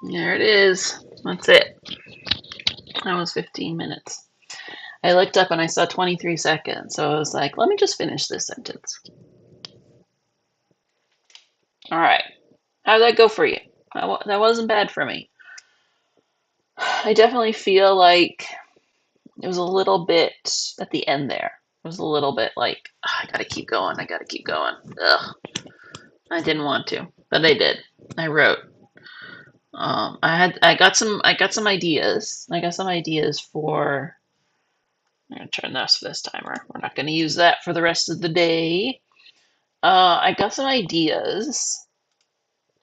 There it is. That's it. That was 15 minutes. I looked up and I saw 23 seconds, so I was like, let me just finish this sentence. All right. How'd that go for you? That wasn't bad for me. I definitely feel like it was a little bit at the end there. It was a little bit like, I gotta keep going. I gotta keep going. Ugh. I didn't want to, but I did. I wrote. I got some ideas. I got some ideas for. I'm gonna turn this timer. We're not gonna use that for the rest of the day. I got some ideas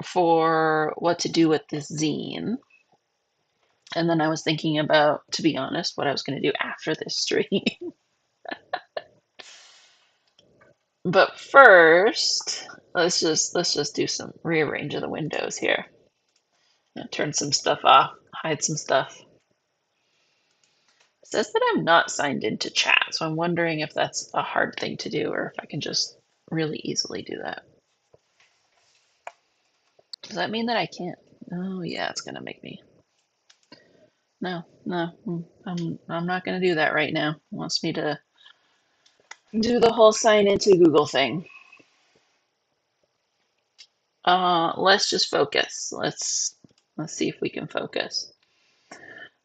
for what to do with this zine. And then I was thinking about, to be honest, what I was going to do after this stream. But first, let's just do some rearrange of the windows here. Turn some stuff off, hide some stuff. It says that I'm not signed into chat, so I'm wondering if that's a hard thing to do or if I can just really easily do that. Does that mean that I can't? Oh yeah, it's gonna make me. No, I'm not gonna do that right now. It wants me to do the whole sign into Google thing. Let's just focus. Let's see if we can focus.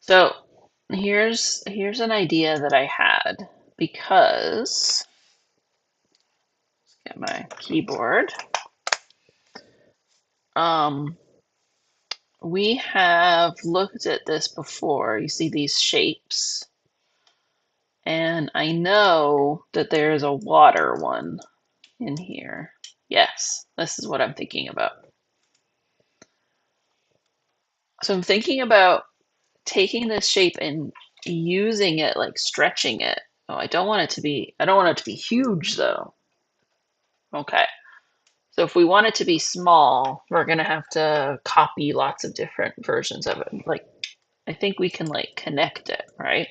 So here's an idea that I had because let's get my keyboard. Um, we have looked at this before. You see these shapes, and I know that there is a water one in here. Yes, this is what I'm thinking about. So I'm thinking about taking this shape and using it, like stretching it. Oh, I don't want it to be huge though. Okay. So if we want it to be small, we're gonna have to copy lots of different versions of it. Like, I think we can like connect it, right?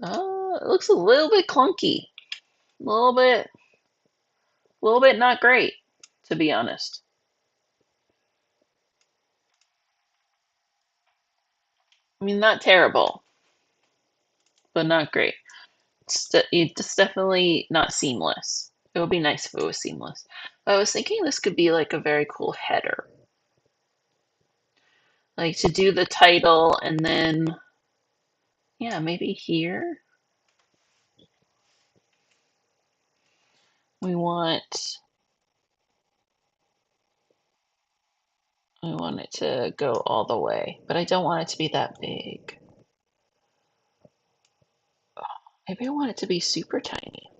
It looks a little bit clunky, a little bit not great, to be honest. I mean, not terrible, but not great. It's definitely not seamless. It would be nice if it was seamless. I was thinking this could be like a very cool header. Like to do the title and then, yeah, maybe here we want it to go all the way, but I don't want it to be that big. Maybe I want it to be super tiny.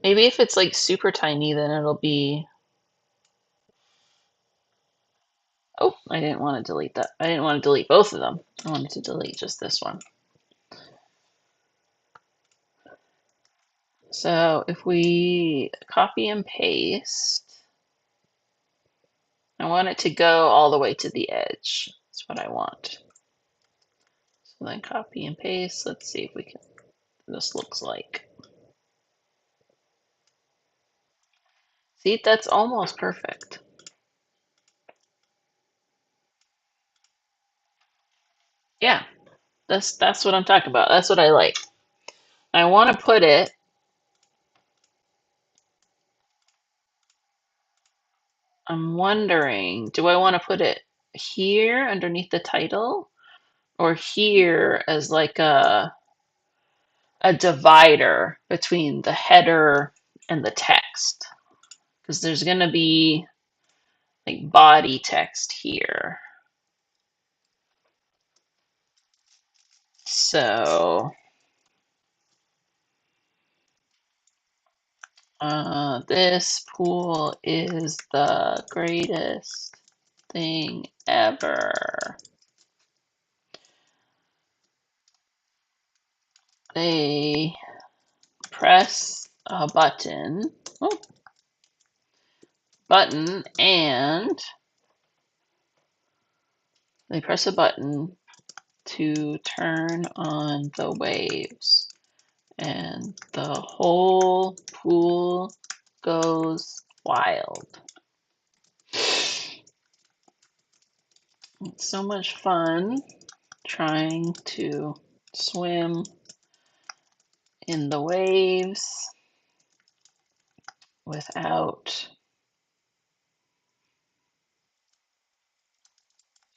Maybe if it's like super tiny, then it'll be. Oh, I didn't want to delete that. I didn't want to delete both of them. I wanted to delete just this one. So if we copy and paste, I want it to go all the way to the edge. That's what I want. So then copy and paste. Let's see if we can. This looks like. See, that's almost perfect. Yeah, that's what I'm talking about. That's what I like. I want to put it. I'm wondering, do I want to put it here underneath the title or here as like a divider between the header and the text? Because there's going to be like body text here. So this pool is the greatest thing ever. They press a button, and they press a button to turn on the waves, and the whole pool goes wild. It's so much fun trying to swim in the waves without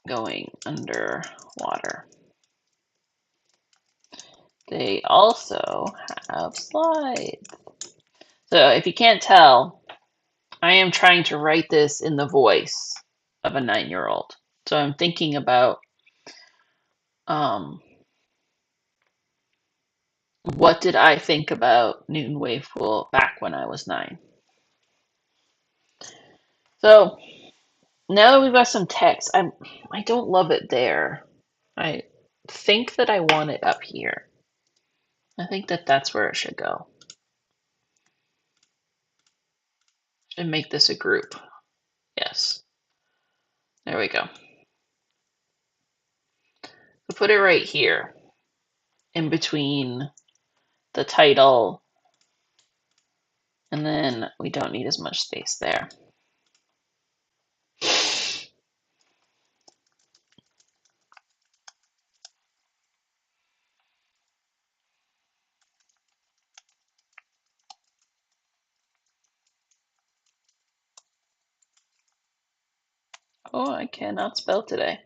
going underwater. They also have slides. So if you can't tell, I am trying to write this in the voice of a 9-year-old. So I'm thinking about what did I think about Newton Wave Pool back when I was 9? So now that we've got some text, I don't love it there. I think that I want it up here. I think that that's where it should go. Should make this a group. Yes. There we go. So put it right here in between the title, and then we don't need as much space there. Oh, I cannot spell today.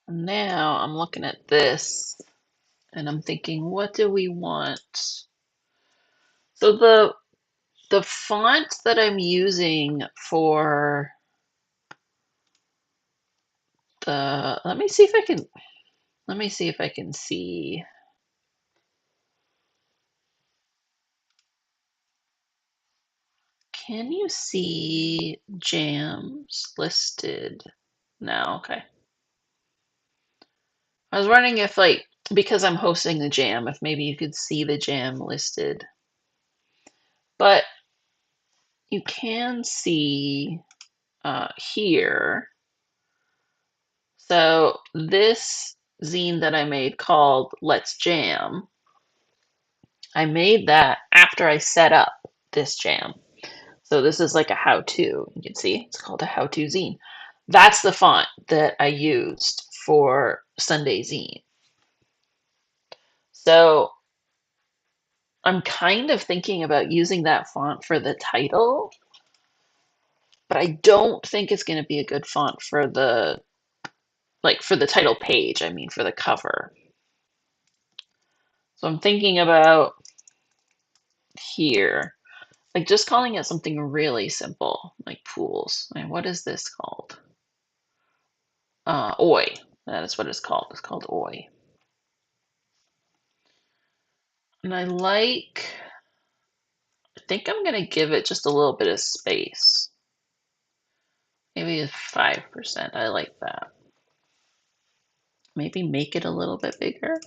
Now I'm looking at this and I'm thinking, what do we want? So the font that I'm using for the, let me see if I can see. Can you see jams listed now? Okay. I was wondering if, like, because I'm hosting the jam, if maybe you could see the jam listed. But you can see here. So this zine that I made called Let's Jam, I made that after I set up this jam. So this is like a how-to. You can see it's called a how-to zine. That's the font that I used for Sunday zine. So I'm kind of thinking about using that font for the title, but I don't think it's going to be a good font for the for the title page, I mean for the cover. So I'm thinking about here, like just calling it something really simple, like pools. I mean, what is this called? Oi. That is what it's called. It's called Oi. And I think I'm going to give it just a little bit of space. Maybe 5%. I like that. Maybe make it a little bit bigger.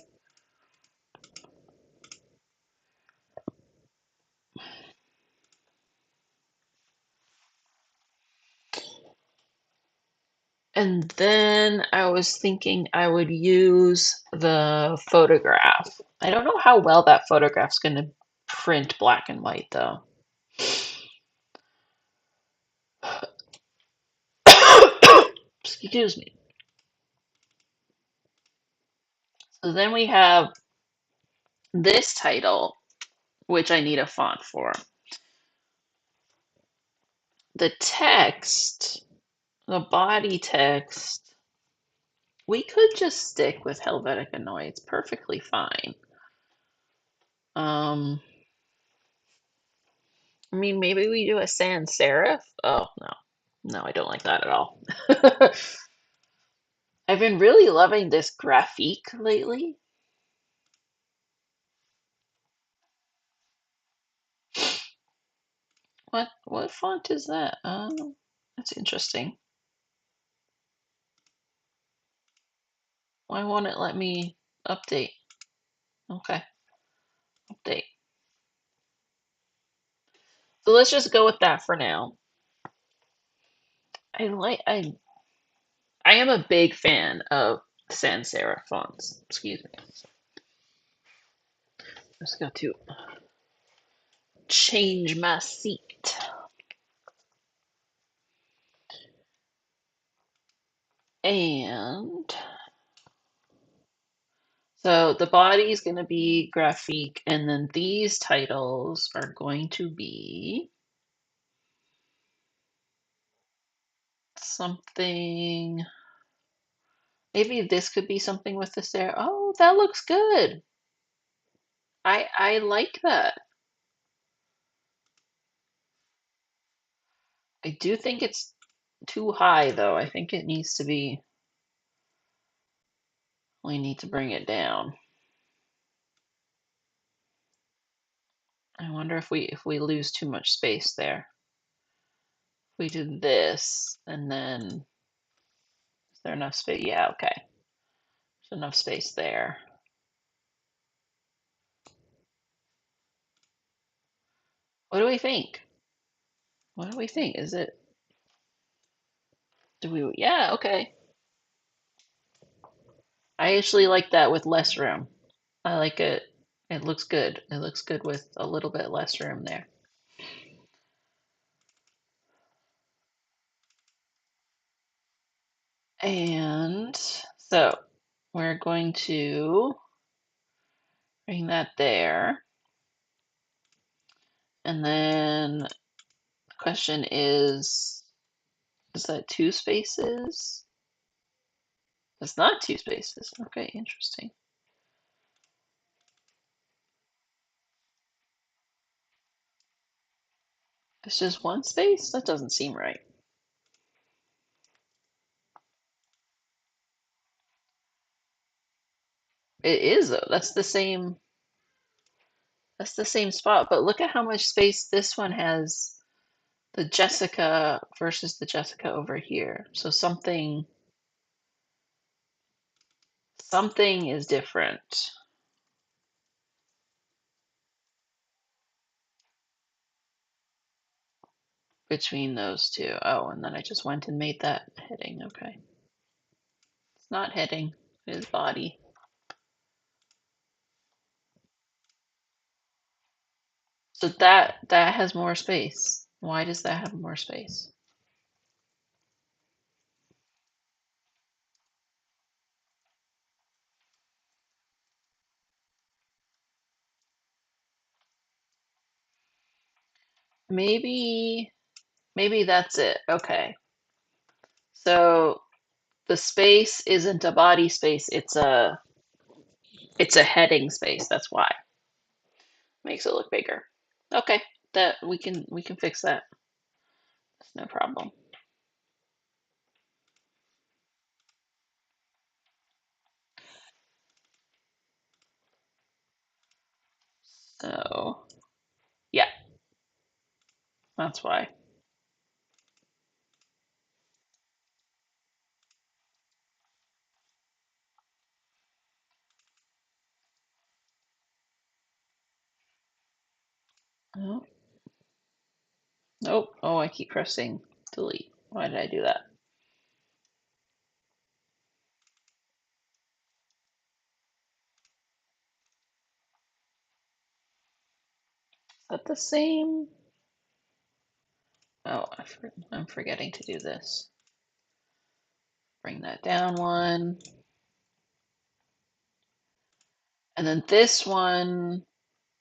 And then I was thinking I would use the photograph. I don't know how well that photograph's going to print black and white though. Excuse me. So then we have this title, which I need a font for. The text, the body text, we could just stick with Helvetica Neue. It's perfectly fine. I mean, maybe we do a sans serif. Oh, no. No, I don't like that at all. I've been really loving this graphique lately. What font is that? That's interesting. Why won't it let me update? Okay, update. So let's just go with that for now. I am a big fan of sans serif fonts. Excuse me. Just got to change my seat. And so the body is going to be graphique, and then these titles are going to be something. Maybe this could be something with this there. Oh, that looks good. I like that. I do think it's too high though. I think it needs to be. We need to bring it down. I wonder if we lose too much space there. If we do this and then is there enough space? Yeah, okay. There's enough space there. What do we think? What do we think? Is it do we yeah, okay. I actually like that with less room. I like it. It looks good. It looks good with a little bit less room there. And so we're going to bring that there. And then the question is that two spaces? It's not two spaces. Okay, interesting. It's just one space? That doesn't seem right. It is though. That's the same spot, but look at how much space this one has. The Jessica versus the Jessica over here. So something is different between those two. Oh, and then I just went and made that heading. Okay. It's not heading, it is body. So that has more space. Why does that have more space? Maybe that's it. Okay. So the space isn't a body space, it's a heading space. That's why. Makes it look bigger. Okay. That we can fix that. That's no problem. So yeah, that's why. Oh, nope. Oh, I keep pressing delete. Why did I do that? Is that the same? Oh, I'm forgetting to do this. Bring that down one. And then this one,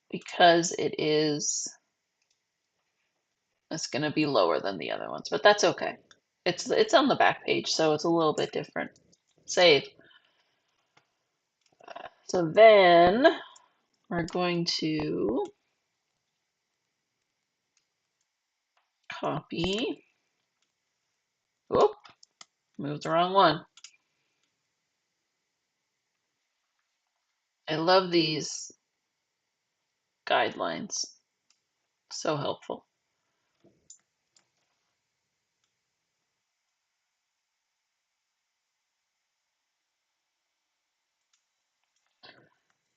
because it's going to be lower than the other ones, but that's okay. It's on the back page, so it's a little bit different. Save. So then we're going to copy. Whoop, moved the wrong one. I love these guidelines. So helpful.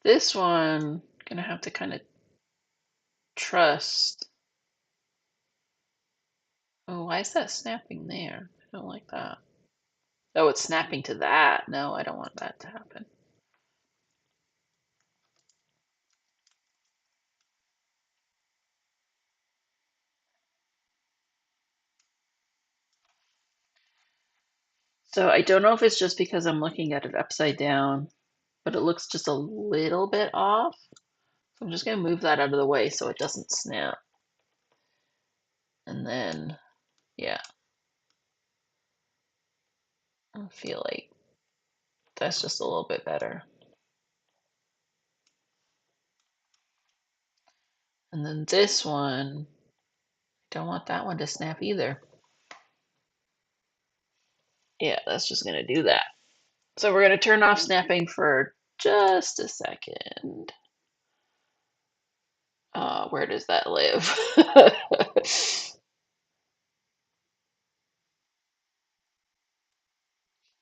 This one, gonna have to kind of trust. Oh, why is that snapping there? I don't like that. Oh, it's snapping to that. No, I don't want that to happen. So I don't know if it's just because I'm looking at it upside down, but it looks just a little bit off. So I'm just going to move that out of the way so it doesn't snap. And then, yeah, I feel like that's just a little bit better. And then this one, don't want that one to snap either. Yeah, that's just going to do that. So we're going to turn off snapping for just a second. Where does that live?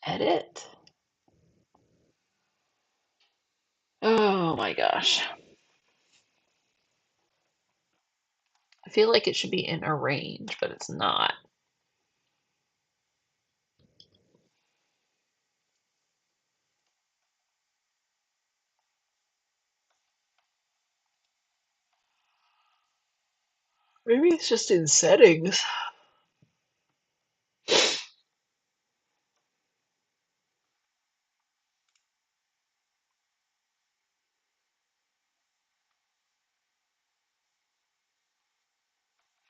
Edit. Oh my gosh. I feel like it should be in arrange, but it's not. Maybe it's just in settings.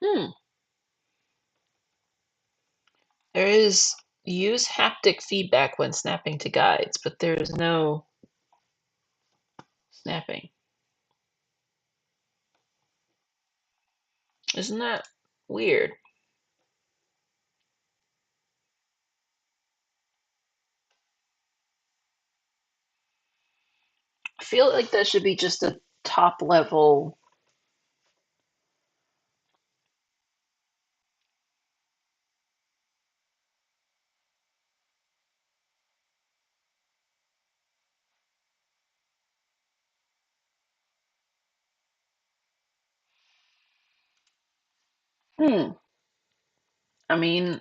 Hmm. There is use haptic feedback when snapping to guides, but there is no snapping. Isn't that weird? I feel like that should be just a top level. Hmm. I mean,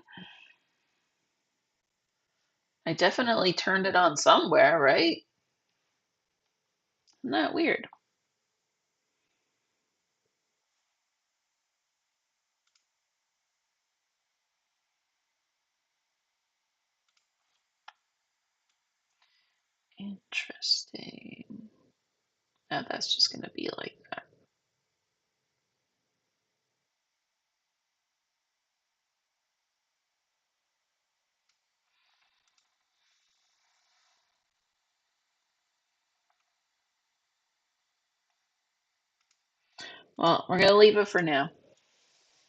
I definitely turned it on somewhere, right? Isn't that weird? Interesting. Now that's just going to be like that. Well, we're going to leave it for now.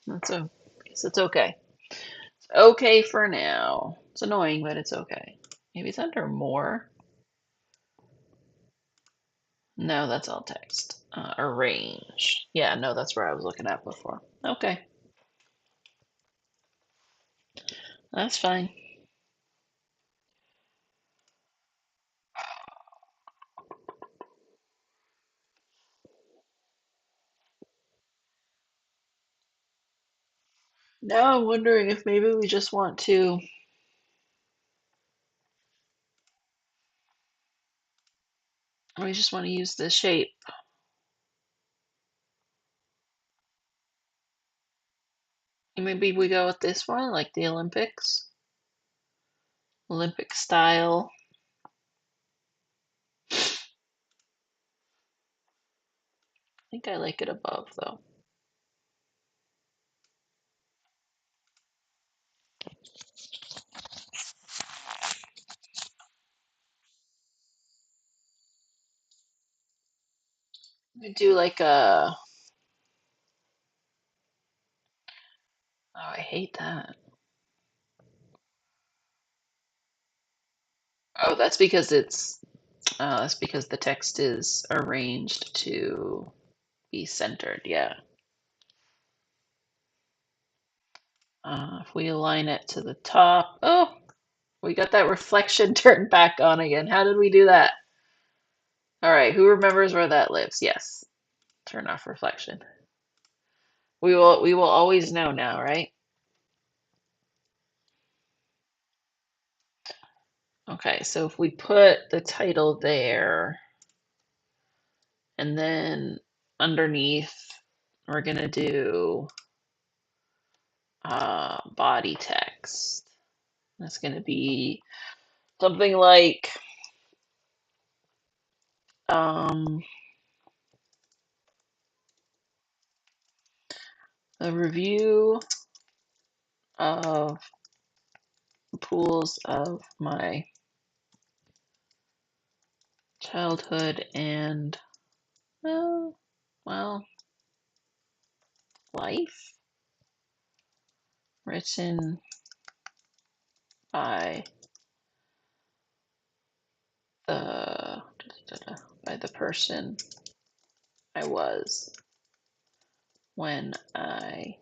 That's a, guess it's okay. It's okay for now. It's annoying, but it's okay. Maybe it's under more. No, that's all text. Arrange. Yeah, no, that's where I was looking at before. Okay, that's fine. Now I'm wondering if maybe we just want to, we just want to use this shape. Maybe we go with this one, like the Olympics. Olympic style. I think I like it above though. We do like a, oh, I hate that. Oh, that's because the text is arranged to be centered. Yeah. If we align it to the top, oh, we got that reflection turned back on again. How did we do that? All right, who remembers where that lives? Yes. Turn off reflection. We will always know now, right? Okay, so if we put the title there, and then underneath, we're gonna do body text. That's gonna be something like um, a review of pools of my childhood and well, life, written by the by the person I was when I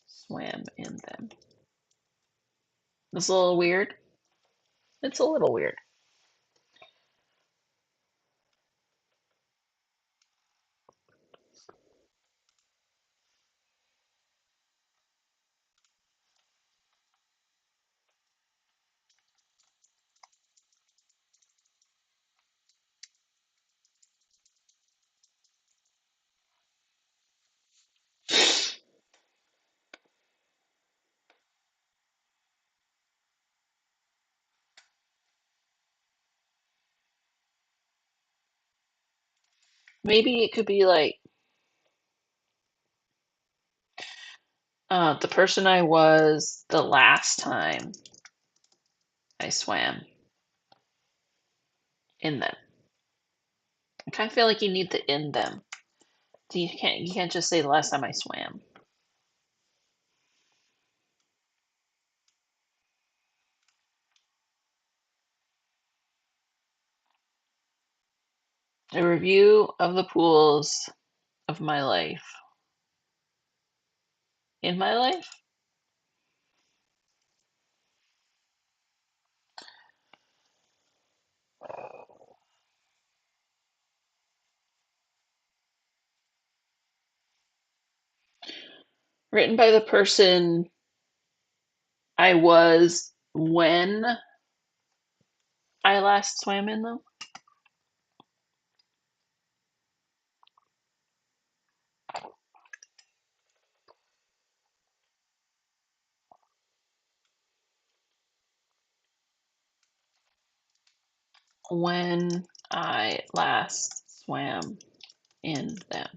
swam in them. It's a little weird. It's a little weird. Maybe it could be like the person I was the last time I swam in them. I kind of feel like you need to in them. You can't just say the last time I swam. A review of the pools of my life. In my life? Written by the person I was when I last swam in them. When I last swam in them.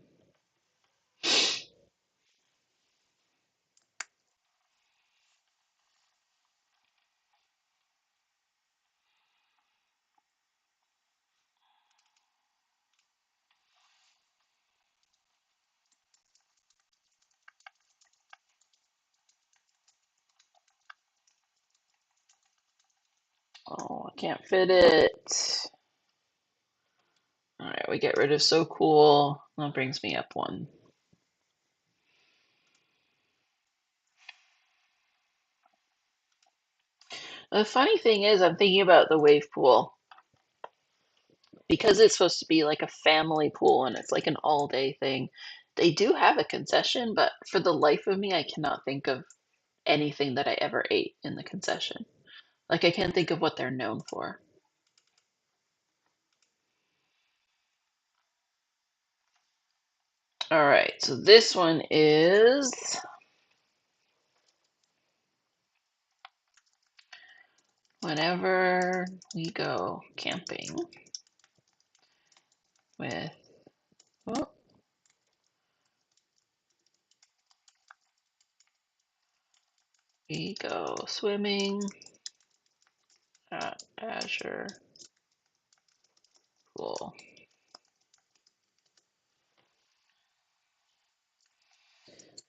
Oh, I can't fit it. All right, we get rid of so cool. That brings me up one. The funny thing is, I'm thinking about the wave pool because it's supposed to be like a family pool and it's like an all day thing. They do have a concession, but for the life of me, I cannot think of anything that I ever ate in the concession. Like, I can't think of what they're known for. All right, so this one is whenever we go camping with, oh, we go swimming at Azure Pool.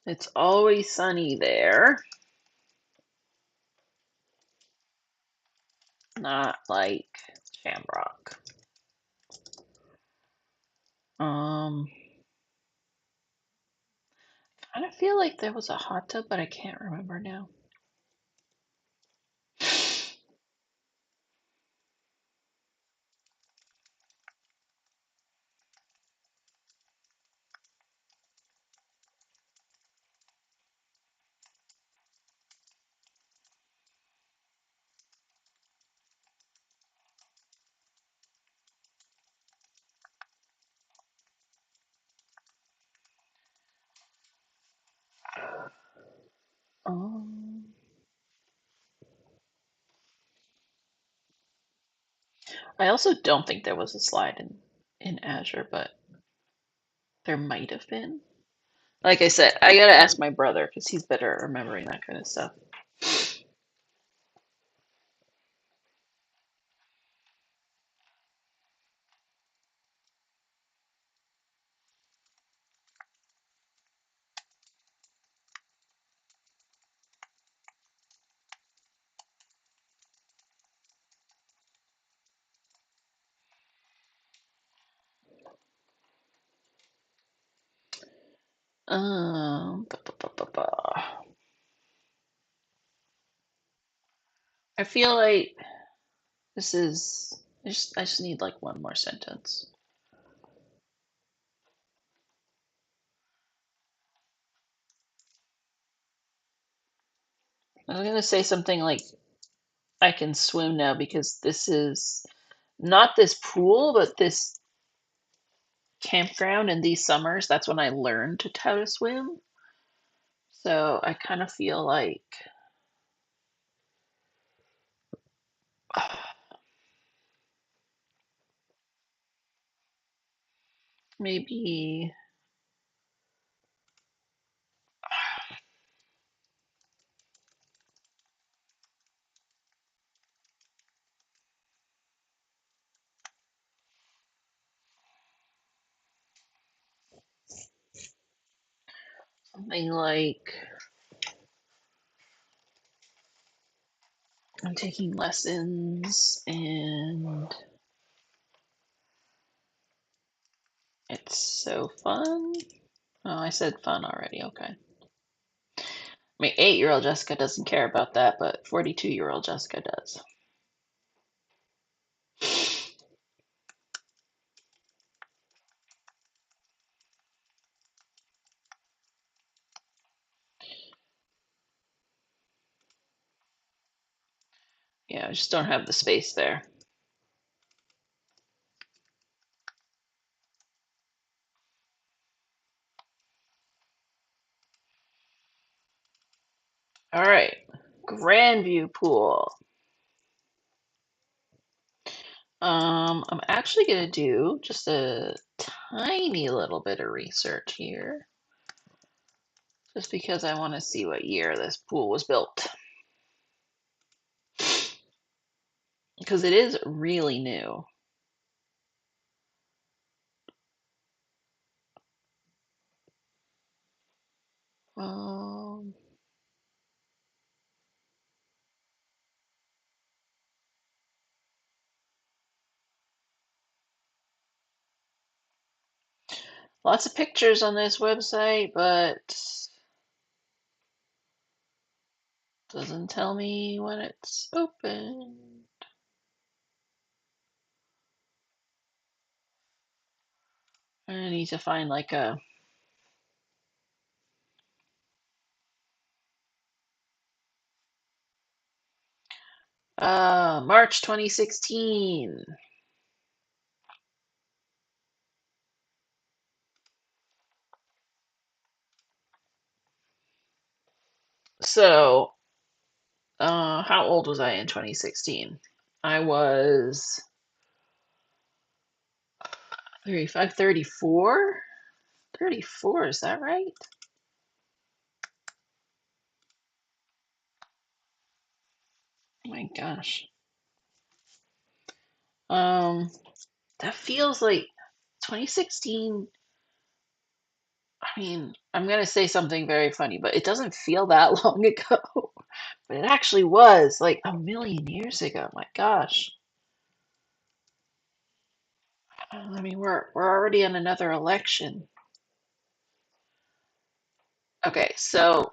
It's always sunny there, not like Shamrock. Um, I kind of feel like there was a hot tub, but I can't remember now. Um, I also don't think there was a slide in Azure, but there might have been. Like I said, I gotta ask my brother because he's better at remembering that kind of stuff. Ba, ba, ba, ba, ba. I feel like this is. I just need like one more sentence. I was gonna say something like I can swim now because this is not this pool, but this campground in these summers. That's when I learned how to swim. So I kind of feel like maybe something like I'm taking lessons and it's so fun. Oh, I said fun already. Okay. I mean, 8-year-old Jessica doesn't care about that, but 42-year-old Jessica does. Yeah, I just don't have the space there. All right, Grandview Pool. I'm actually gonna do just a tiny little bit of research here, just because I want to see what year this pool was built, because it is really new. Um, Lots of pictures on this website, but doesn't tell me when it's open. I need to find like a March 2016. So, how old was I in 2016? I was 35, 34? 34, is that right? Oh my gosh. Um, that feels like 2016. I mean, I'm gonna say something very funny, but it doesn't feel that long ago. But it actually was like a million years ago. My gosh. I mean, we're already in another election. Okay, so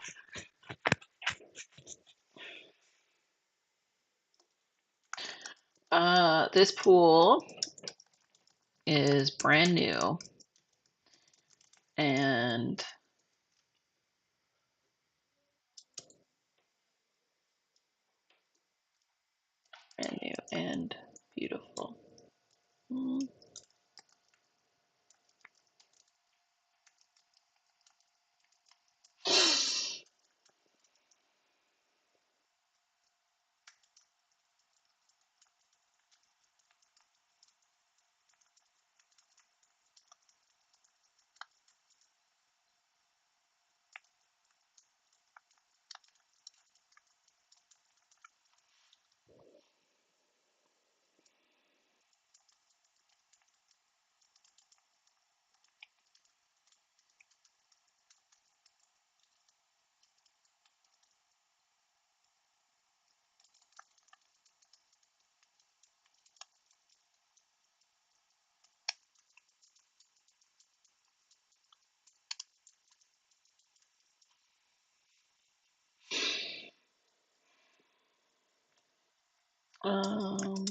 this pool is brand new and brand new and beautiful. Mm. Um,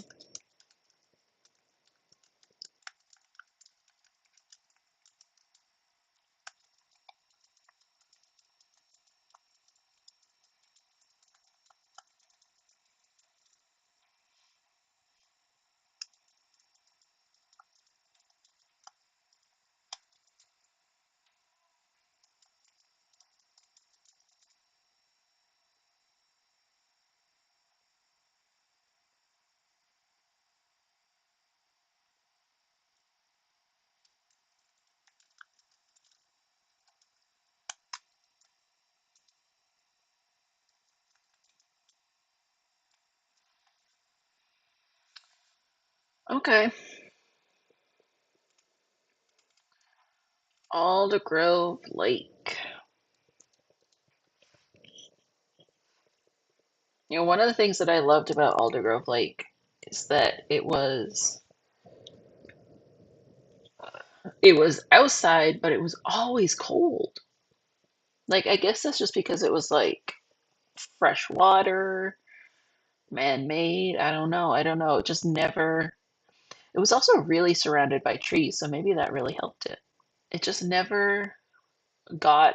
okay. Aldergrove Lake. One of the things that I loved about Aldergrove Lake is that it was outside, but it was always cold. Like I guess that's just because it was like fresh water, man-made. I don't know. I don't know. It just never. It was also really surrounded by trees, so maybe that really helped it. It just never got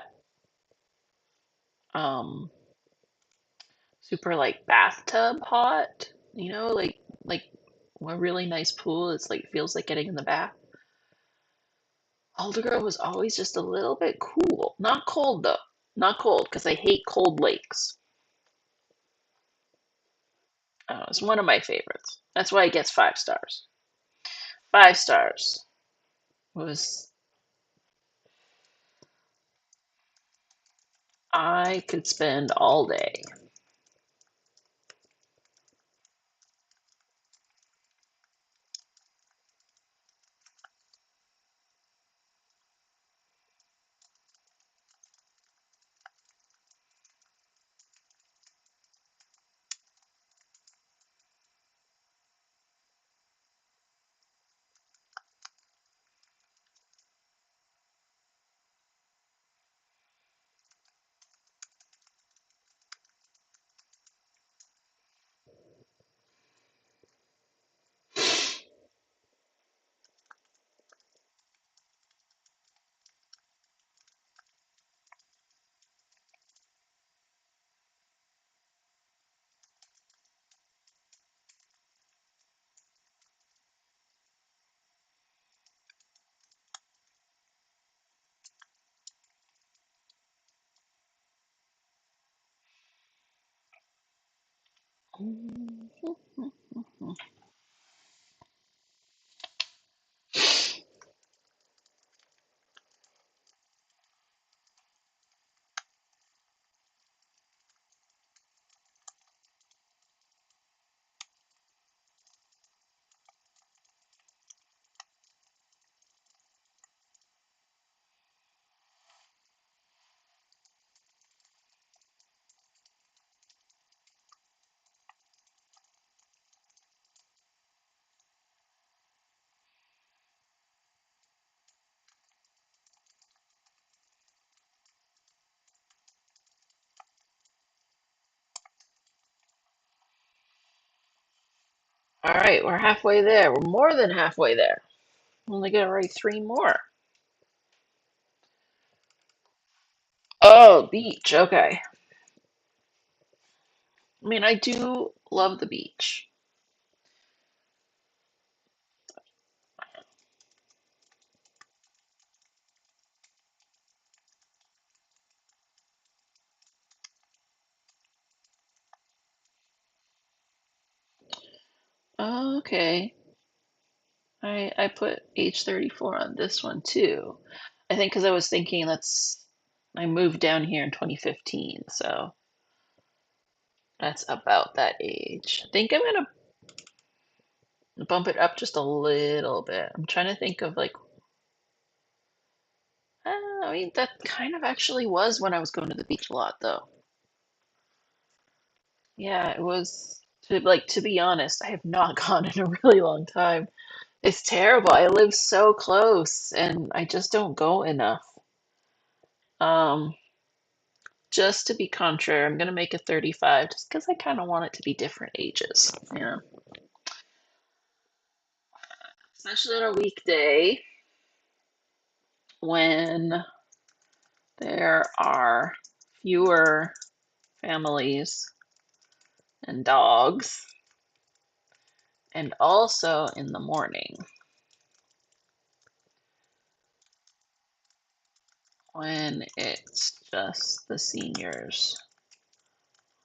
um super like bathtub hot, like a really nice pool. It's like feels like getting in the bath. Aldergrove was always just a little bit cool. Not cold though. Not cold because I hate cold lakes. It's one of my favorites. That's why it gets 5 stars. 5 stars was I could spend all day. All right, we're halfway there. We're more than halfway there. Only gotta write 3 more. Oh, beach. Okay. I mean, I do love the beach. Okay. I put age 34 on this one too. I think because I was thinking I moved down here in 2015, so that's about that age. I think I'm gonna bump it up just a little bit. I'm trying to think of like, I mean, that kind of actually was when I was going to the beach a lot though. Yeah, it was to be honest, I have not gone in a really long time. It's terrible. I live so close and I just don't go enough. Um, just to be contrary, I'm going to make it 35 just because I kind of want it to be different ages, you know, especially on a weekday when there are fewer families and dogs, and also in the morning when it's just the seniors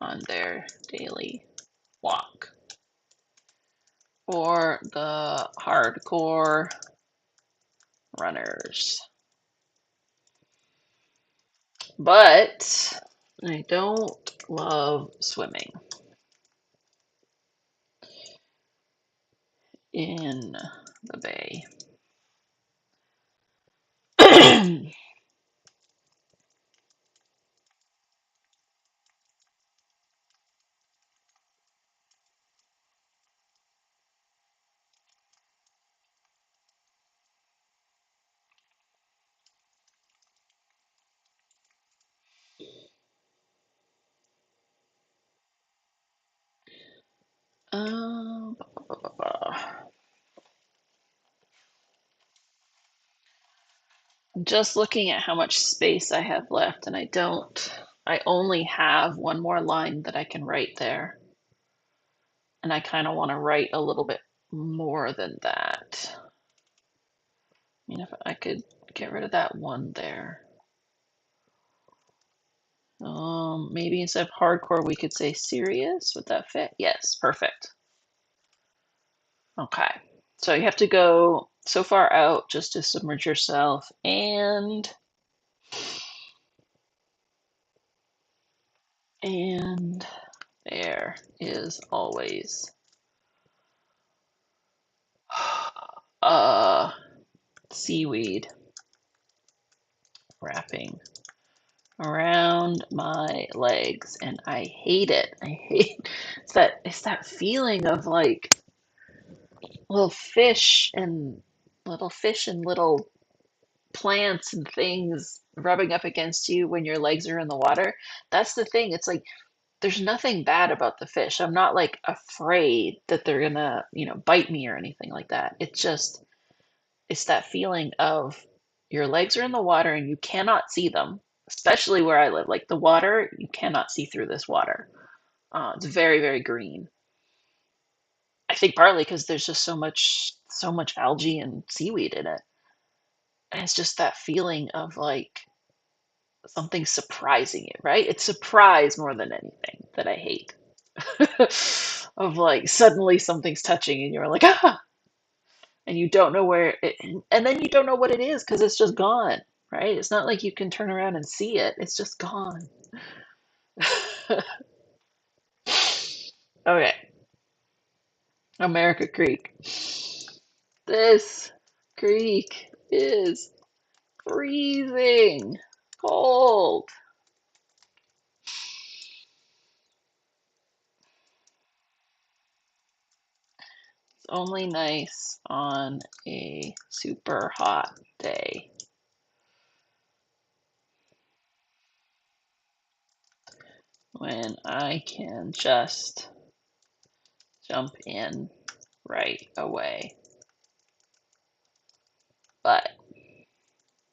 on their daily walk, or the hardcore runners. But I don't love swimming in the bay. Um, I'm just looking at how much space I have left, and I only have one more line that I can write there. And I kind of want to write a little bit more than that. I mean, if I could get rid of that one there. Maybe instead of hardcore, we could say serious. Would that fit? Yes, perfect. Okay. So you have to go so far out just to submerge yourself, and there is always uh seaweed wrapping around my legs, and I hate it. I hate it's that feeling of like little fish and little plants and things rubbing up against you when your legs are in the water. That's the thing. It's like there's nothing bad about the fish. I'm not like afraid that they're gonna, bite me or anything like that. It's that feeling of your legs are in the water and you cannot see them, especially where I live. Like the water, you cannot see through this water. It's very, very green. I think partly because there's just so much algae and seaweed in it. And it's just that feeling of like something surprising you, right? It's surprise more than anything that I hate. Of like suddenly something's touching and you're like, ah, and you don't know where it, and then you don't know what it is because it's just gone, right? It's not like you can turn around and see it. It's just gone. Okay, America Creek. This creek is freezing cold. It's only nice on a super hot day when I can just jump in right away. But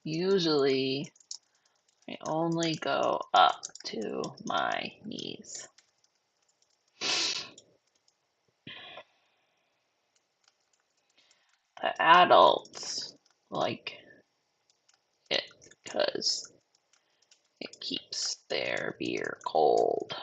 usually I only go up to my knees. The adults like it because it keeps their beer cold.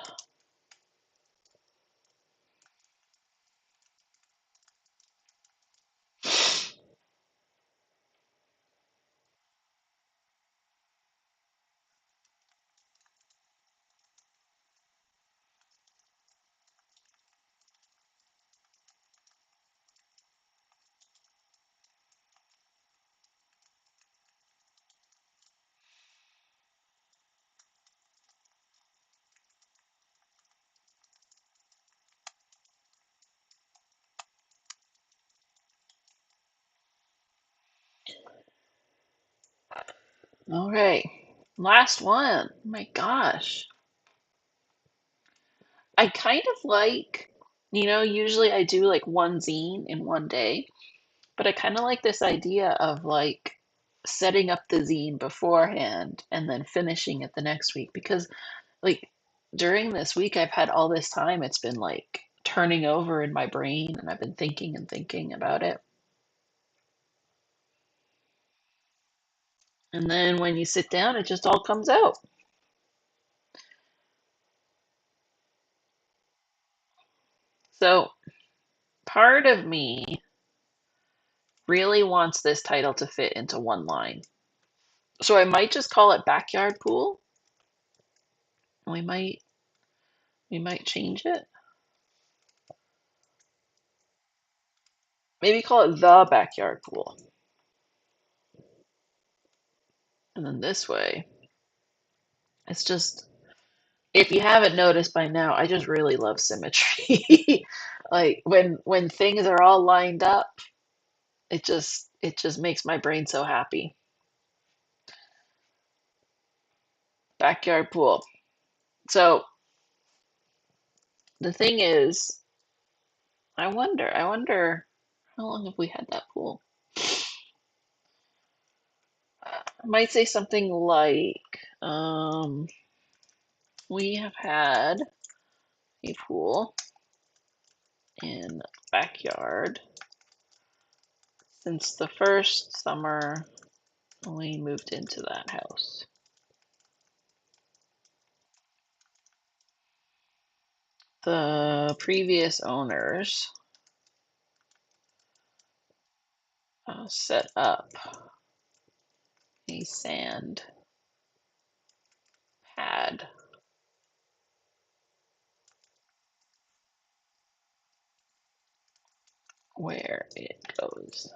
Okay. Last one. Oh my gosh. I kind of like, usually I do like one zine in one day, but I kind of like this idea of like setting up the zine beforehand and then finishing it the next week because like during this week I've had all this time, it's been like turning over in my brain and I've been thinking and thinking about it. And then when you sit down, it just all comes out. So part of me really wants this title to fit into one line. So I might just call it Backyard Pool. We might we might change it. Maybe call it The Backyard Pool. And then this way, it's just if you haven't noticed by now, I just really love symmetry. Like when things are all lined up, it just makes my brain so happy. Backyard pool. So the thing is, I wonder how long have we had that pool? I might say something like, we have had a pool in backyard since the first summer we moved into that house. The previous owners set up a sand pad where it goes.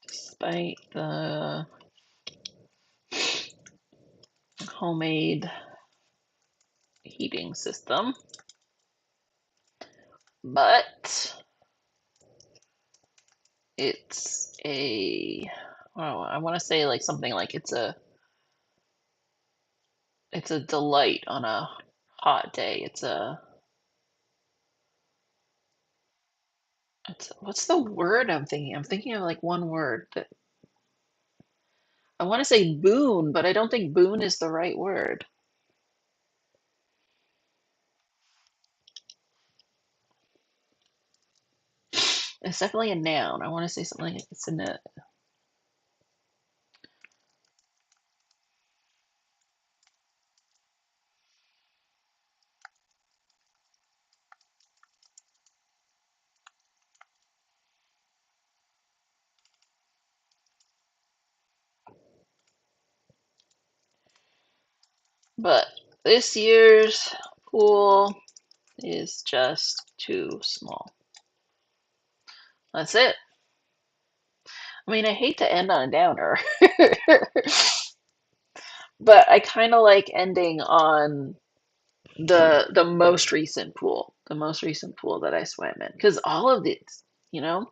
Despite the homemade heating system, but it's a, well, I want to say like something like it's a delight on a hot day. It's what's the word I'm thinking? I'm thinking of like one word that I want to say boon, but I don't think boon is the right word. It's definitely a noun. I want to say something like it's in a, but this year's pool is just too small. That's it. I mean, I hate to end on a downer, but I kind of like ending on the most recent pool that I swam in, because all of these, you know,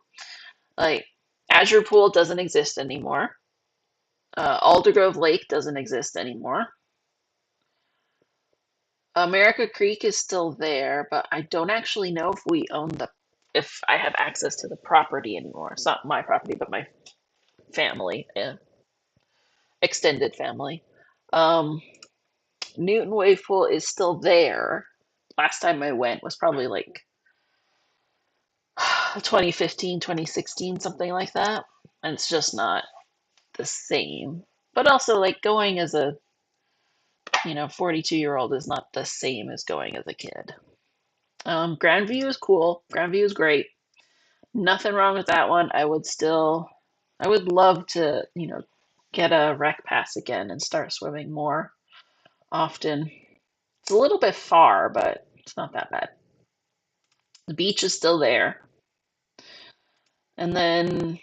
like Azure Pool doesn't exist anymore. Aldergrove Lake doesn't exist anymore. America Creek is still there, but I don't actually know if we own if I have access to the property anymore. It's not my property, but my family, extended family. Um, Newton Wave Pool is still there. Last time I went was probably like 2015, 2016, something like that. And it's just not the same. But also, like, going as a, 42-year-old is not the same as going as a kid. Grandview is cool. Grandview is great. Nothing wrong with that one. I would love to, get a rec pass again and start swimming more often. It's a little bit far, but it's not that bad. The beach is still there. And then,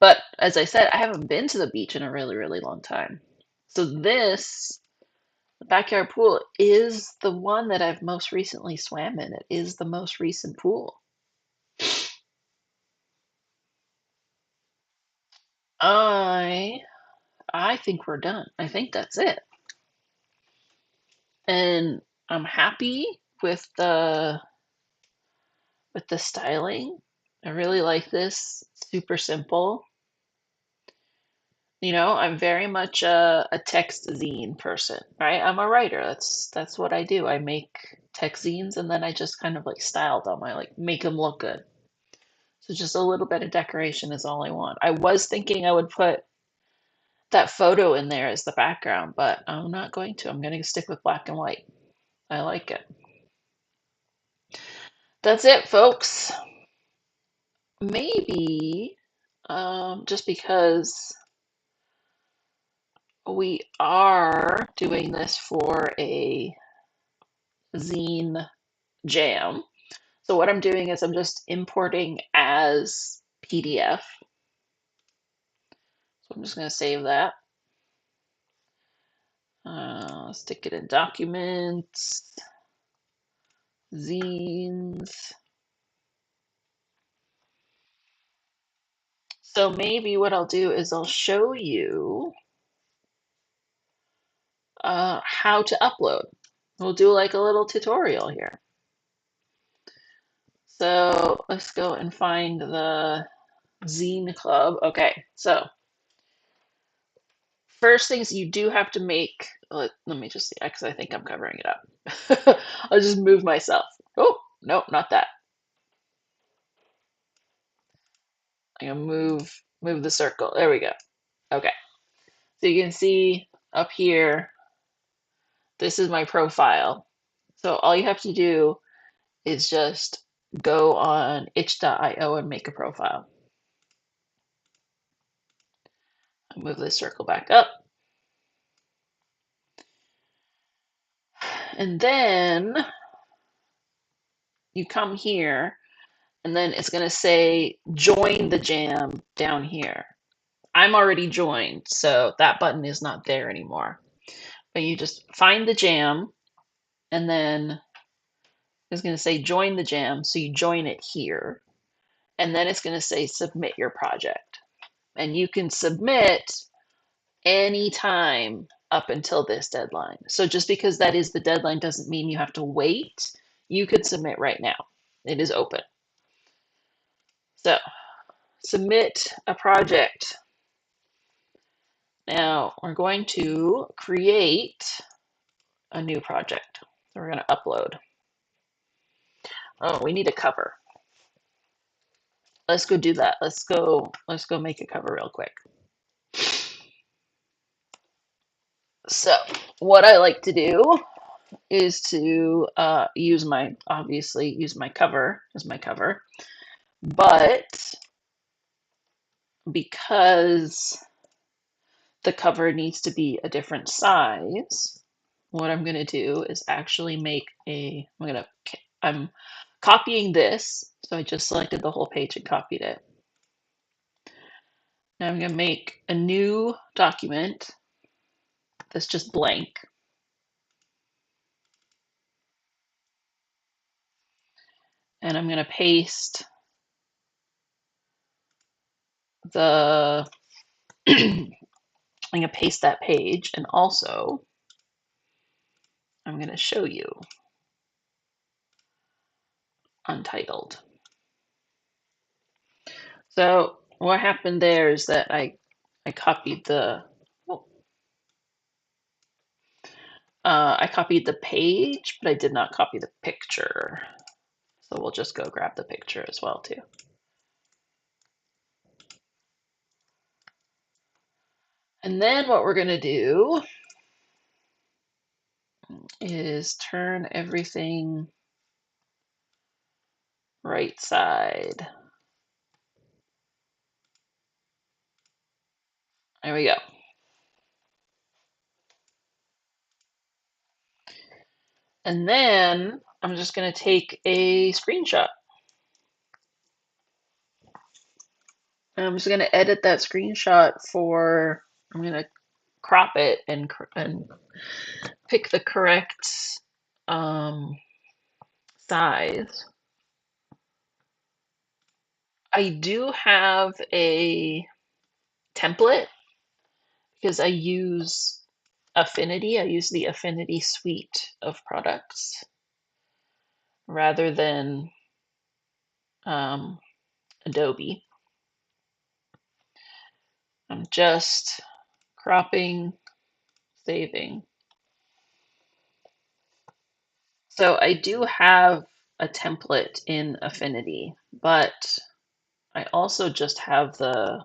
but as I said, I haven't been to the beach in a really, really long time. So this the backyard pool is the one that I've most recently swam in. It is the most recent pool. I I think we're done. I think that's it. And I'm happy with the styling. I really like this. Super simple. You know, I'm very much a text zine person, right? I'm a writer. That's what I do. I make text zines and then I just kind of like style them. I like make them look good. So just a little bit of decoration is all I want. I was thinking I would put that photo in there as the background, but I'm not going to. I'm going to stick with black and white. I like it. That's it, folks. Maybe just because we are doing this for a zine jam. So what I'm doing is I'm just importing as PDF. So I'm just going to save that. Stick it in documents, zines. So maybe what I'll do is I'll show you how to upload. We'll do like a little tutorial here. So let's go and find the Zine Club. Okay, so first things you do have to make, let me just see, because I think I'm covering it up. I'll just move myself. Oh, no, not that. I'm gonna move the circle. There we go. Okay. So you can see up here, this is my profile. So all you have to do is just go on itch.io and make a profile. I'll move this circle back up. And then you come here and then it's going to say join the jam down here. I'm already joined, so that button is not there anymore. But you just find the jam and then it's going to say join the jam. So you join it here. And then it's going to say submit your project. And you can submit any time up until this deadline. So just because that is the deadline doesn't mean you have to wait. You could submit right now. It is open. So submit a project. Now we're going to create a new project. So we're going to upload. Oh, we need a cover. Let's go do that. Let's go make a cover real quick. So what I like to do is to obviously use my cover as my cover, but because the cover needs to be a different size, what I'm going to do is actually I'm copying this. So I just selected the whole page and copied it. Now I'm going to make a new document that's just blank. And I'm going to paste the I'm going to paste that page, and also I'm going to show you untitled. So what happened there is that I copied the oh, I copied the page, but I did not copy the picture. So we'll just go grab the picture as well too. And then what we're going to do is turn everything right side. There we go. And then I'm just going to take a screenshot. And I'm just going to edit that screenshot I'm going to crop it and pick the correct um, size. I do have a template because I use Affinity. I use the Affinity suite of products rather than um, Adobe. I'm just cropping, saving. So I do have a template in Affinity, but I also just have the,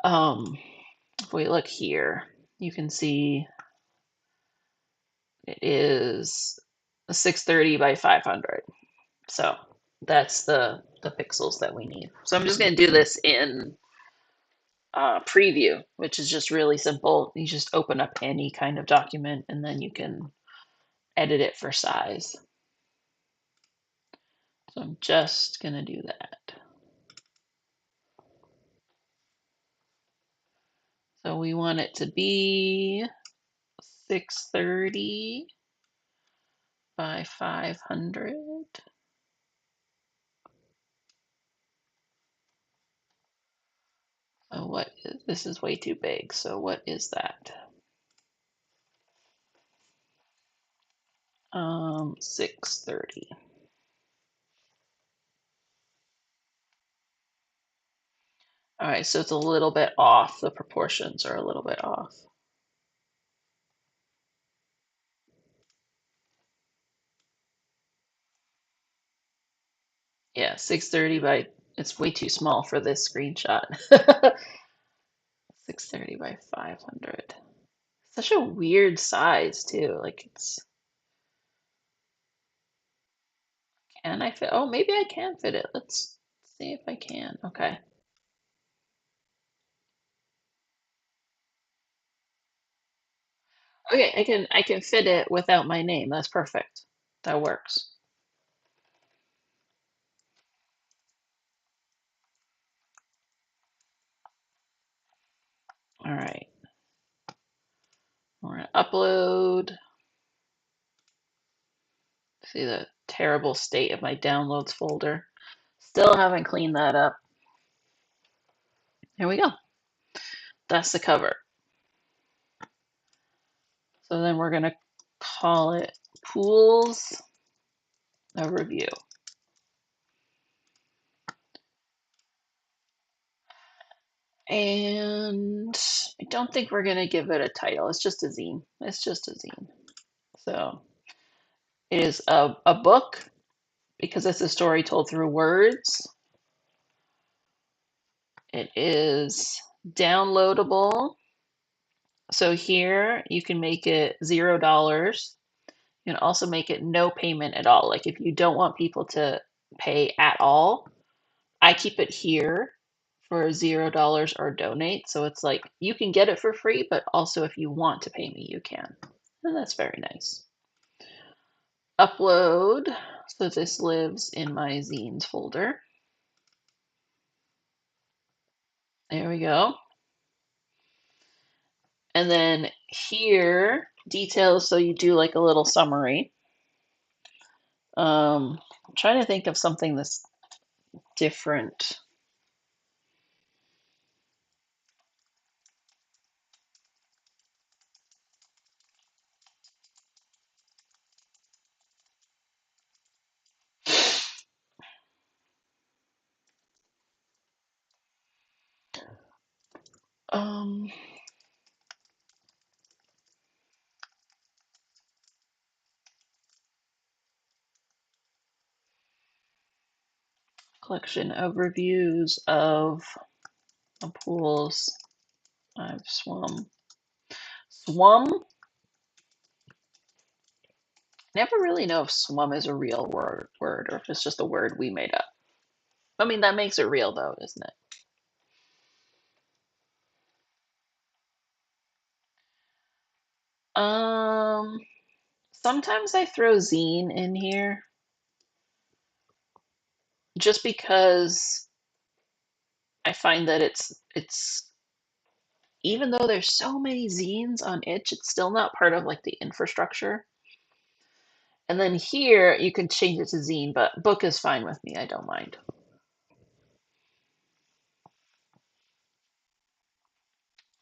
if we look here, you can see it is 630 by 500. So that's the pixels that we need. So I'm just going to do this in preview, which is just really simple. You just open up any kind of document and then you can edit it for size. So I'm just going to do that. So we want it to be 630 by 500. Oh, what is this? Is way too big. So what is that? 630. All right, so it's a little bit off. The proportions are a little bit off. Yeah, 630 by, it's way too small for this screenshot. 630 by 500. Such a weird size too. Like it's, can I fit? Oh, maybe I can fit it. Let's see if I can. Okay. Okay, I can fit it without my name. That's perfect. That works. All right. We're gonna upload. See the terrible state of my downloads folder. Still haven't cleaned that up. Here we go. That's the cover. So then we're gonna call it Pools Overview. And I don't think we're gonna give it a title. It's just a zine. It's just a zine. So it is a book because it's a story told through words. It is downloadable. So here you can make it $0. You can also make it no payment at all. Like if you don't want people to pay at all, I keep it here for $0 or donate. So it's like you can get it for free, but also if you want to pay me, you can. And that's very nice. Upload. So this lives in my zines folder. There we go. And then here, details. So you do like a little summary. I'm trying to think of something that's different. Um, collection of reviews of the pools I've swum. Swum? Never really know if swum is a real word or if it's just a word we made up. I mean, that makes it real though, isn't it? Um, sometimes I throw zine in here just because I find that it's even though there's so many zines on itch, it's still not part of like the infrastructure. And then here you can change it to zine, but book is fine with me. I don't mind.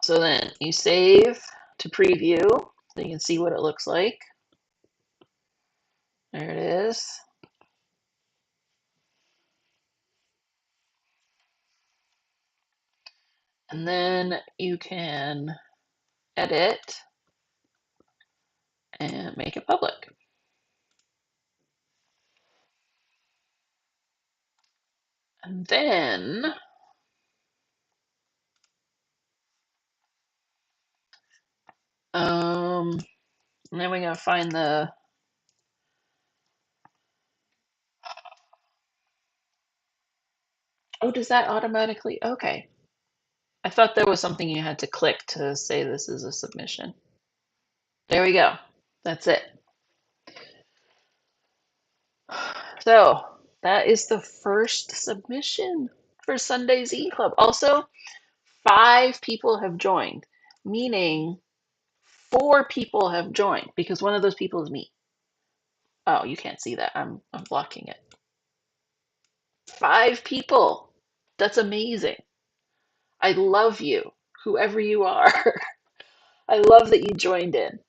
So then you save to preview so you can see what it looks like. There it is. And then you can edit and make it public. And then um and then we gotta find the, oh, does that automatically, okay. I thought there was something you had to click to say this is a submission. There we go. That's it. So that is the first submission for Sunday's Zine Club. Also, 5 people have joined, meaning 4 people have joined because one of those people is me. Oh, you can't see that. I'm blocking it. 5 people. That's amazing. I love you, whoever you are. I love that you joined in.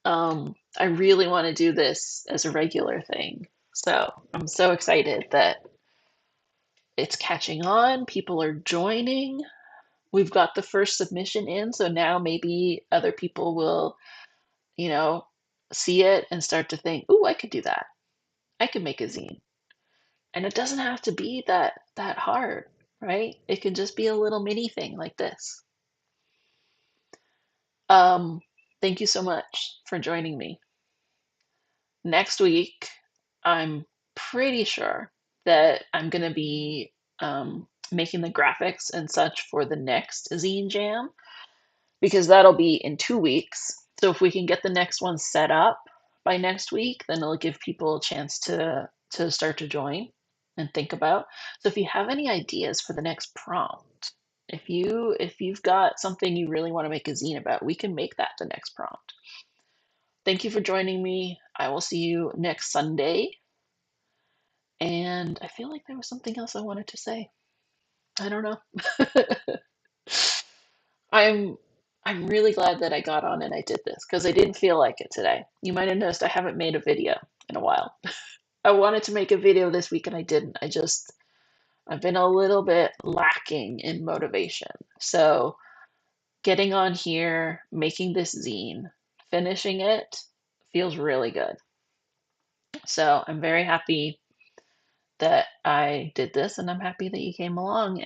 I really want to do this as a regular thing. So I'm so excited that it's catching on. People are joining. We've got the first submission in, so now maybe other people will, you know, see it and start to think, "Ooh, I could do that. I could make a zine." And it doesn't have to be that hard, right? It can just be a little mini thing like this. Um, Thank you so much for joining me. Next week, I'm pretty sure that I'm going to be making the graphics and such for the next Zine Jam because that'll be in 2 weeks. So if we can get the next one set up by next week, then it'll give people a chance to start to join and think about. So if you have any ideas for the next prompt, if you've got something you really want to make a zine about, we can make that the next prompt. Thank you for joining me. I will see you next Sunday. And I feel like there was something else I wanted to say. I don't know. I'm I'm really glad that I got on and I did this because I didn't feel like it today. You might have noticed I haven't made a video in a while. I wanted to make a video this week and I didn't. I've been a little bit lacking in motivation. So getting on here, making this zine, finishing it feels really good. So I'm very happy that I did this and I'm happy that you came along